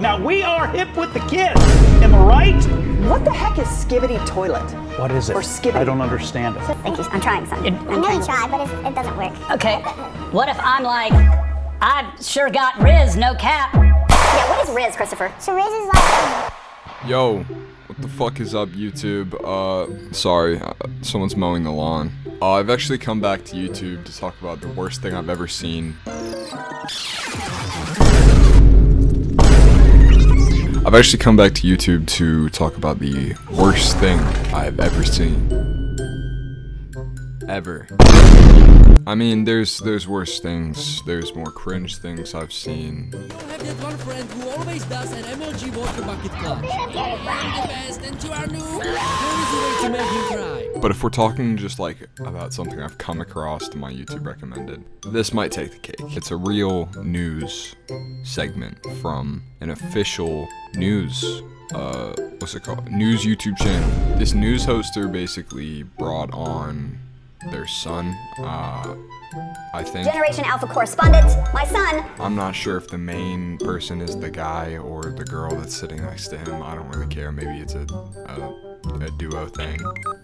Now, we are hip with the kids. Am I right? What the heck is skibidi toilet? What is it? Or skibidi? I don't understand it. Thank you. I'm trying, son. I'm gonna try, but it doesn't work. Okay. What if I'm like, I've sure got rizz, no cap? Yeah, what is rizz, Christopher? So rizz is like... Yo, what the fuck is up, YouTube? Sorry, someone's mowing the lawn. I've actually come back to YouTube to talk about the worst thing I've ever seen. I've actually come back to YouTube to talk about the worst thing I've ever seen. Ever. I mean, there's worse things. There's more cringe things I've seen. I have that one friend who always does an MLG vodka bucket clutch. I'm the best and you are new. There is a way to make him cry. But if we're talking just like about something I've come across to my YouTube recommended, this might take the cake. It's a real news segment from an official news, what's it called? News YouTube channel. This news hoster basically brought on their son, I think. Generation Alpha correspondent, my son. I'm not sure if the main person is the guy or the girl that's sitting next to him. I don't really care. Maybe it's a duo thing.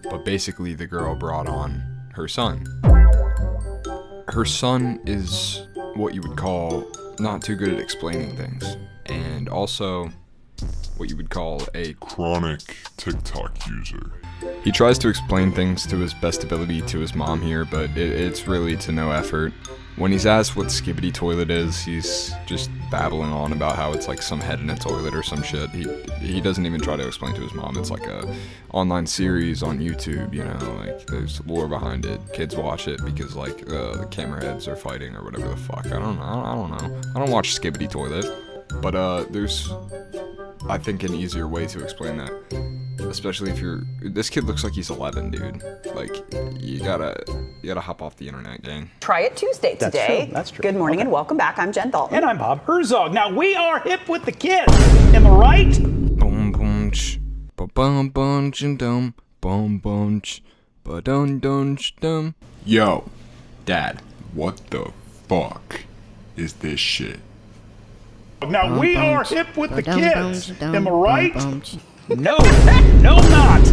But basically, the girl brought on her son. Her son is what you would call not too good at explaining things. And also what you would call a chronic TikTok user. He tries to explain things to his best ability to his mom here, but it's really to no effort. When he's asked what skibidi toilet is, he's just babbling on about how it's like some head in a toilet or some shit. He doesn't even try to explain to his mom. It's like a online series on YouTube, you know, like there's lore behind it. Kids watch it because like the camera heads are fighting or whatever the fuck. I don't know. I don't watch skibidi toilet, but there's, I think, an easier way to explain that. Especially if you're, this kid looks like he's 11, dude. Like, you gotta hop off the internet, gang. Try It Tuesday today. That's true. Good morning and welcome back. I'm Jen Dalton. And I'm Bob Herzog. Now, we are hip with the kids. Am I right? Boom boom ch, ba bum bum ch dum, boom boom ch, ba dum dum ch dum. Yo, Dad, what the fuck is this shit? Now, we are hip with the kids. Am I right? No, not.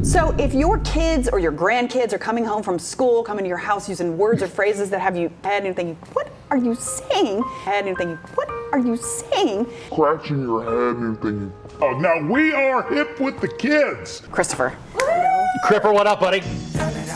So if your kids or your grandkids are coming home from school, coming to your house using words or phrases that have you had anything, what are you saying? Had anything, what are you saying? Scratching your head and thinking, Oh, now, we are hip with the kids. Christopher. Cripper, what up, buddy?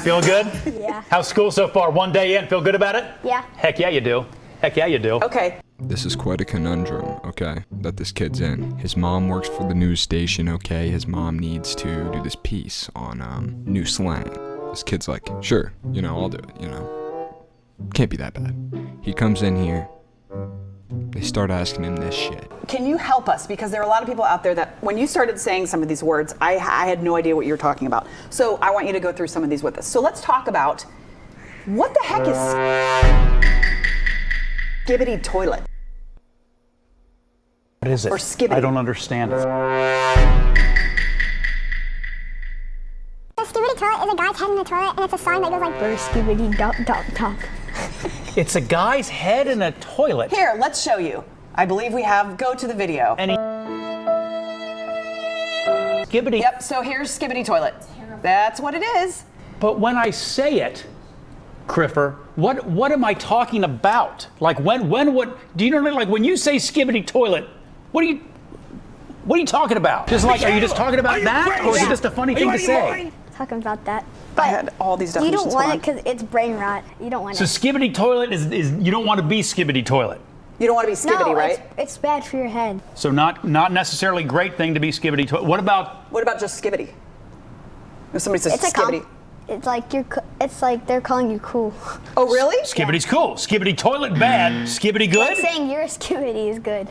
Feel good? Yeah. How's school so far? One day in, feel good about it? Yeah. Heck yeah, you do. Heck yeah, you do. Okay. This is quite a conundrum, okay, that this kid's in. His mom works for the news station, okay? His mom needs to do this piece on, new slang. This kid's like, sure, you know, I'll do it, you know. Can't be that bad. He comes in here. They start asking him this shit. Can you help us? Because there are a lot of people out there that when you started saying some of these words, I had no idea what you were talking about. So I want you to go through some of these with us. So let's talk about what the heck is skibidi toilet? What is it? Or skibidi. I don't understand it. A skibidi toilet is a guy's head in a toilet, and it's a sign that goes like skibidi dot dot dot. It's a guy's head in a toilet. Here, let's show you. I believe we have, go to the video. And skibidi. Yep, so here's skibidi toilet. That's what it is. But when I say it, Criffer, what am I talking about? Like when what do you know, like when you say skibidi toilet, what are you talking about? Just like, are you just talking about that, or is it just a funny thing to say? Talking about that. I had all these You definitions. don't want it because it's brain rot. You don't want So it. skibidi toilet is you don't want to be skibidi toilet. You don't want to be skibidi, No, right? it's bad for your head. So not necessarily great thing to be skibidi toilet. What about What about just skibidi? If somebody says It's a skibidi. It's like it's like they're calling you cool. Oh, really? skibidi's cool? Skibidi toilet bad. Skibidi good? Like saying you're a skibidi is good.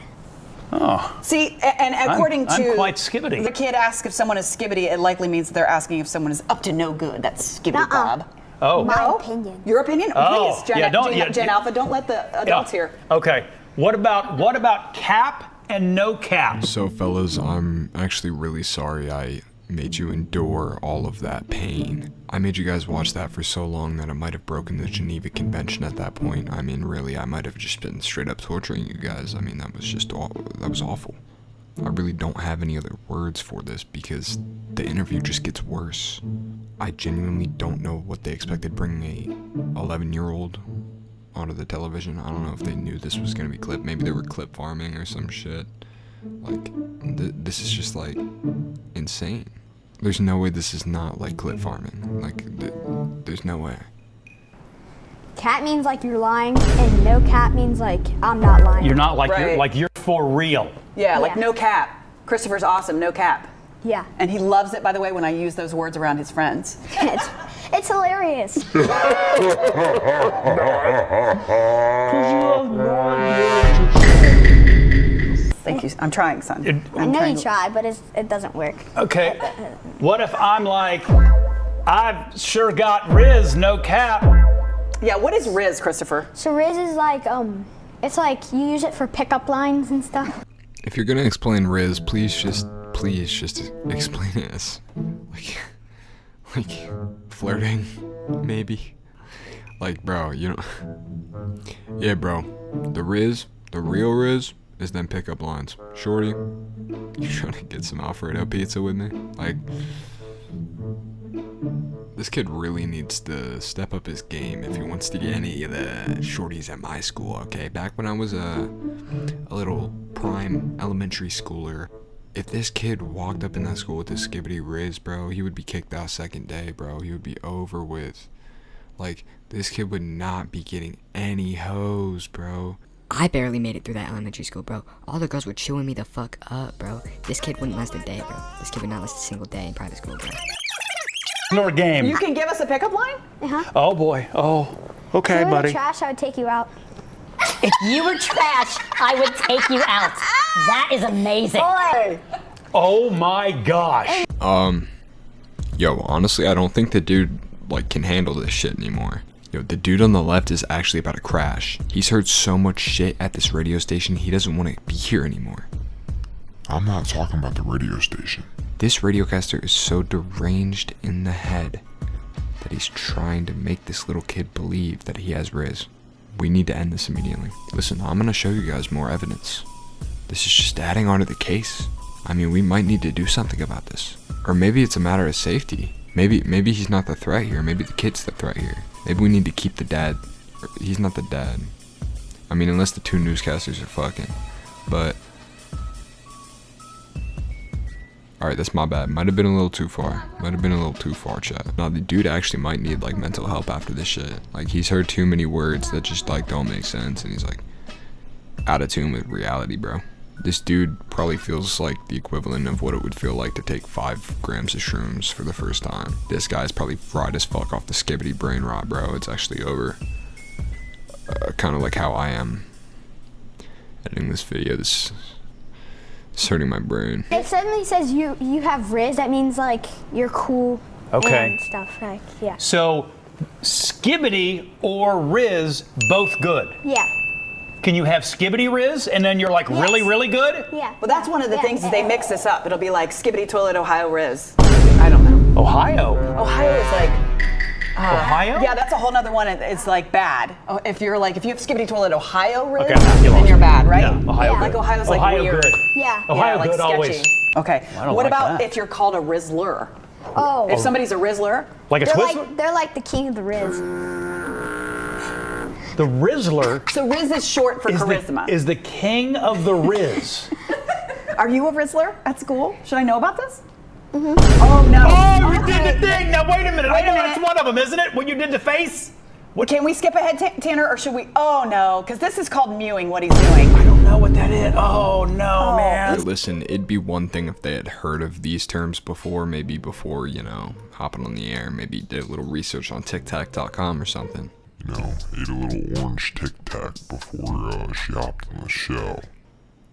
Oh, See, and according I'm to quite skibidi. the kid asks if someone is skibidi, it likely means they're asking if someone is up to no good. That's skibidi Nuh-uh. Bob. oh. My opinion. Your opinion? Oh, Please, Jen, yeah, don't- Jen, yeah, Jen yeah. Alpha, don't let the adults Yeah. here. Okay. What about cap and no cap? So fellas, I'm actually really sorry I made you endure all of that pain. I made you guys watch that for so long that it might have broken the Geneva Convention at that point. I mean, really, I might have just been straight up torturing you guys. I mean, that was awful. I really don't have any other words for this because the interview just gets worse. I genuinely don't know what they expected bringing a 11-year-old onto the television. I don't know if they knew this was gonna be clipped. Maybe they were clip farming or some shit. Like, this is just like insane. There's no way this is not like clip farming. Like, there's no way. Cat means like you're lying, and no cap means like I'm not lying. You're not like Right. you're for real. Yeah, like Yeah. no cap. Christopher's awesome, no cap. Yeah. And he loves it, by the way, when I use those words around his friends. It's hilarious. Thank you. I'm trying, son. I know you try, but it doesn't work. Okay. What if I'm like, I've sure got rizz, no cap. Yeah, what is rizz, Christopher? So rizz is like it's like you use it for pickup lines and stuff. If you're gonna explain rizz, please just explain it as like flirting, maybe. Like, bro, you know. Yeah, bro. The rizz, the real rizz, is them pickup lines. Shorty, you trying to get some Alfredo pizza with me? Like, this kid really needs to step up his game if he wants to get any of the shorties at my school, okay? Back when I was a little prime elementary schooler, if this kid walked up in that school with his skibidi rizz, bro, he would be kicked out second day, bro. He would be over with. Like, this kid would not be getting any hoes, bro. I barely made it through that elementary school, bro. All the girls were chewing me the fuck up, bro. This kid wouldn't last a day, bro. This kid would not last a single day in private school, bro. Nor game. You can give us a pickup line? Oh boy. Oh. Okay, If you were buddy. trash, I would take you out. If you were trash, I would take you out. That is amazing. Hey. Oh my gosh. Yo, honestly, I don't think the dude, like, can handle this shit anymore. Yo, the dude on the left is actually about to crash. He's heard so much shit at this radio station, he doesn't want to be here anymore. I'm not talking about the radio station. This radiocaster is so deranged in the head that he's trying to make this little kid believe that he has rizz. We need to end this immediately. Listen, I'm gonna show you guys more evidence. This is just adding on to the case. I mean, we might need to do something about this. Or maybe it's a matter of safety. Maybe he's not the threat here. Maybe the kid's the threat here. Maybe we need to keep the dad. He's not the dad. I mean, unless the two newscasters are fucking. But alright, that's my bad. Might have been a little too far. Chat. Now, the dude actually might need, like, mental help after this shit. Like, he's heard too many words that just, like, don't make sense. And he's, like, out of tune with reality, bro. This dude probably feels like the equivalent of what it would feel like to take 5 grams of shrooms for the first time. This guy's probably fried as fuck off the skibidi brain rot, bro. It's actually over. Kind of like how I am editing this video. This is hurting my brain. If somebody says you have rizz, that means like you're cool. Okay. And stuff like yeah. So, skibidi or rizz, both good. Yeah. Can you have skibidi rizz and then you're like really, really good? Yeah. Well, that's one of the Yeah. things is they mix this up. It'll be like skibidi toilet Ohio rizz. I don't know. Ohio. Ohio is like, Ohio? yeah, that's a whole nother one. It's like bad. Oh, if you have skibidi toilet Ohio rizz, Okay, you then lost you're me. bad, right? Yeah, Ohio Yeah. Like good. Ohio's like Ohio weird. good. Yeah. Ohio Yeah, like good sketchy. always. Okay. I don't What like about that. if you're called a rizzler? Oh. If somebody's a rizzler, Like a They're Twizzler? they're like the king of the rizz. The Rizzler so rizz is short for is charisma. the king of the rizz. Are you a rizzler at school? Should I know about this? Mm-hmm. Oh no. Oh, you did the thing! Now wait a minute. Wait I a know minute. that's one of them, isn't it? When you did the face? Can we skip ahead, Tanner, or should we? Oh no, because this is called mewing. What he's doing. I don't know what that is. Oh no, Hey, man. listen, it'd be one thing if they had heard of these terms before, maybe before, you know, hopping on the air, maybe did a little research on TikTok.com or something. You know, ate a little orange Tic Tac before she hopped on the show.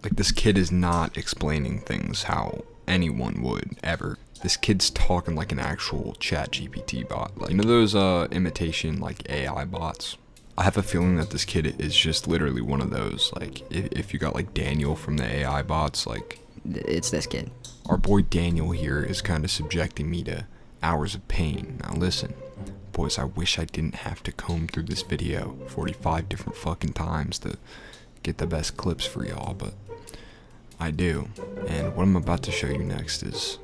Like, this kid is not explaining things how anyone would ever. This kid's talking like an actual chat GPT bot. Like, you know those imitation like AI bots? I have a feeling that this kid is just literally one of those. Like, if you got like Daniel from the AI bots, like it's this kid. Our boy Daniel here is kind of subjecting me to hours of pain. Now listen, boys, I wish I didn't have to comb through this video 45 different fucking times to get the best clips for y'all, but I do. And what I'm about to show you next is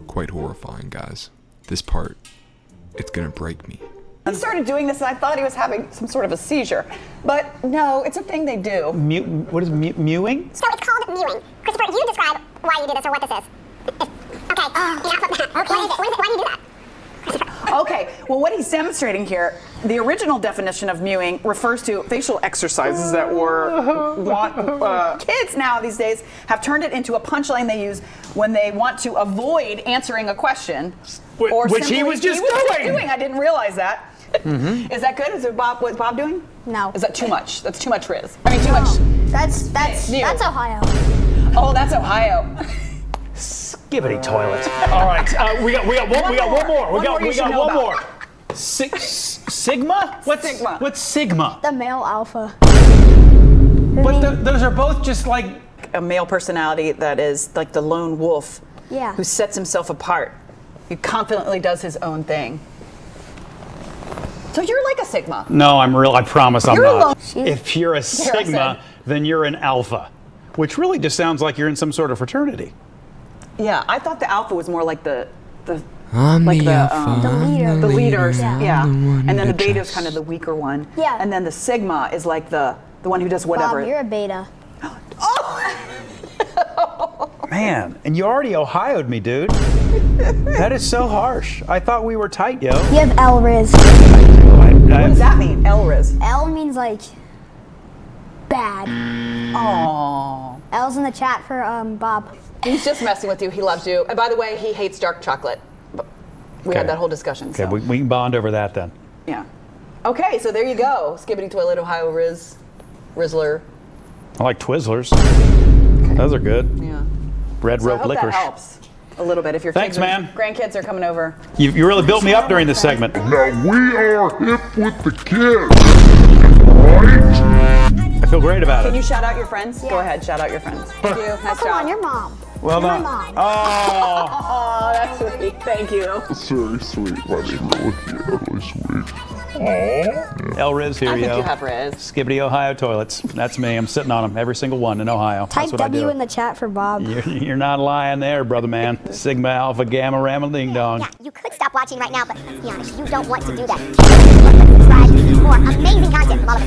quite horrifying, guys. This part, it's gonna break me. He started doing this and I thought he was having some sort of a seizure. But no, it's a thing they do. What is mewing? So it's called mewing. Christopher, you describe why you do this or what this is. Okay. Enough of that. What is it? Why do you do that? Okay, well, what he's demonstrating here, the original definition of mewing refers to facial exercises that kids now these days have turned it into a punchline they use when they want to avoid answering a question. Which he was just doing. I didn't realize that. Mm-hmm. Is that good? Is it what's Bob doing? No. Is that too much? That's too much rizz. I mean, too much. That's Mew. Ohio. Oh, that's Ohio. Skibidi toilet. All right, we got one more. We got one more. Sigma? What's Sigma? What's Sigma? The male alpha. But those are both just like A male personality that is like the lone wolf. Yeah. Who sets himself apart. He confidently does his own thing. So you're like a Sigma. No, I promise I'm You're not. alone. If you're a Sigma, then you're an Alpha, which really just sounds like you're in some sort of fraternity. Yeah, I thought the alpha was more like the I'm like the alpha. The leader. the leaders, yeah. the one And then the to beta is trust. kind of the weaker one. Yeah. And then the Sigma is like the one who does whatever. Bob, you're a beta. Man, and you already Ohio'd me, dude. That is so harsh. I thought we were tight, yo. You have L Riz. What does that mean? Elriz. L means like bad. Aww. L's in the chat for Bob. He's just messing with you. He loves you. And by the way, he hates dark chocolate. We had that whole discussion. Okay, so. we can bond over that then. Yeah. Okay, so there you go. Skibidi toilet, Ohio Rizzler. I like Twizzlers. Those are good. Yeah. Red So I rope hope licorice. that helps a little bit if your Thanks, kids man. grandkids are coming over. You really built me up during this segment. Now we are hip with the kids, right? I feel great about Can it. you shout out your friends? Go ahead, shout out your friends. Thank you. Nice Come job. on, your mom. Well You're done. my mom. Oh, Oh, that's sweet. Thank you. It's very sweet, buddy. Really sweet. El Riz here, I think yo. you have Riz. Skibidi Ohio toilets. That's me. I'm sitting on them, every single one in Ohio. Type That's what I W do. in the chat for Bob. You're not lying there, brother man. Sigma Alpha Gamma Rama Ding Dong. Yeah, you could stop watching right now, but let's be honest, you don't want to do that. Subscribe for more amazing content from all of us.